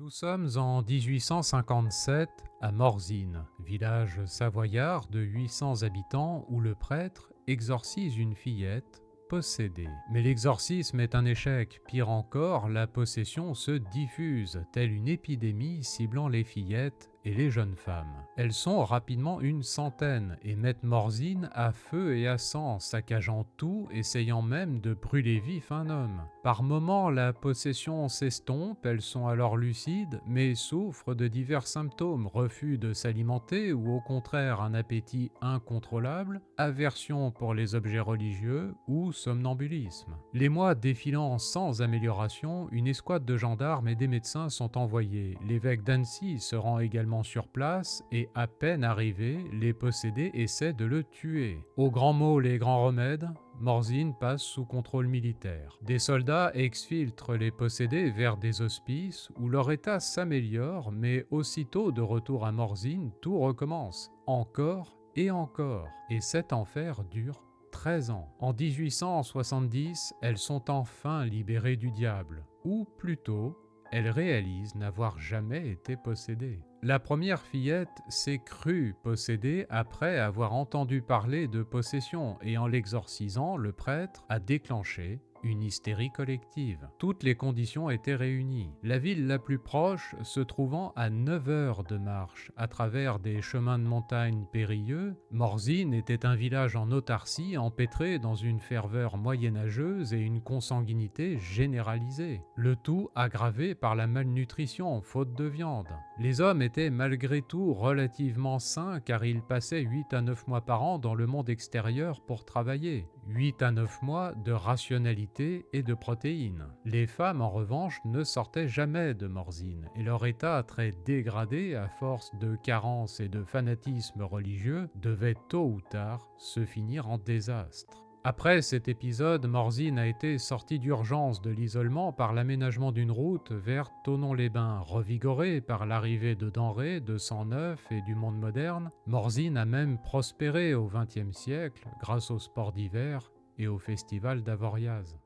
Nous sommes en 1857 à Morzine, village savoyard de 800 habitants où le prêtre exorcise une fillette possédée. Mais l'exorcisme est un échec. Pire encore, la possession se diffuse, telle une épidémie ciblant les fillettes et les jeunes femmes. Elles sont rapidement une centaine et mettent Morzine à feu et à sang, saccageant tout, essayant même de brûler vif un homme. Par moments, la possession s'estompe, elles sont alors lucides, mais souffrent de divers symptômes, refus de s'alimenter ou au contraire un appétit incontrôlable, aversion pour les objets religieux ou somnambulisme. Les mois défilant sans amélioration, une escouade de gendarmes et des médecins sont envoyés. L'évêque d'Annecy se rend également sur place et à peine arrivé, les possédés essaient de le tuer. Aux grands mots, les grands remèdes, Morzine passe sous contrôle militaire. Des soldats exfiltrent les possédés vers des hospices où leur état s'améliore, mais aussitôt de retour à Morzine, tout recommence, encore et encore. Et cet enfer dure 13 ans. En 1870, elles sont enfin libérées du diable, ou plutôt, elles réalisent n'avoir jamais été possédées. La première fillette s'est crue possédée après avoir entendu parler de possession et en l'exorcisant, le prêtre a déclenché une hystérie collective. Toutes les conditions étaient réunies. La ville la plus proche se trouvant à 9 heures de marche, à travers des chemins de montagne périlleux, Morzine était un village en autarcie empêtré dans une ferveur moyenâgeuse et une consanguinité généralisée. Le tout aggravé par la malnutrition, faute de viande. Les hommes étaient malgré tout relativement sains car ils passaient 8 à 9 mois par an dans le monde extérieur pour travailler. 8 à 9 mois de rationalité et de protéines. Les femmes, en revanche, ne sortaient jamais de Morzine, et leur état très dégradé, à force de carence et de fanatisme religieux, devait tôt ou tard se finir en désastre. Après cet épisode, Morzine a été sortie d'urgence de l'isolement par l'aménagement d'une route vers Thonon-les-Bains. Revigorée par l'arrivée de denrées, de sang neuf et du monde moderne, Morzine a même prospéré au XXe siècle grâce aux sports d'hiver et au festival d'Avoriaz.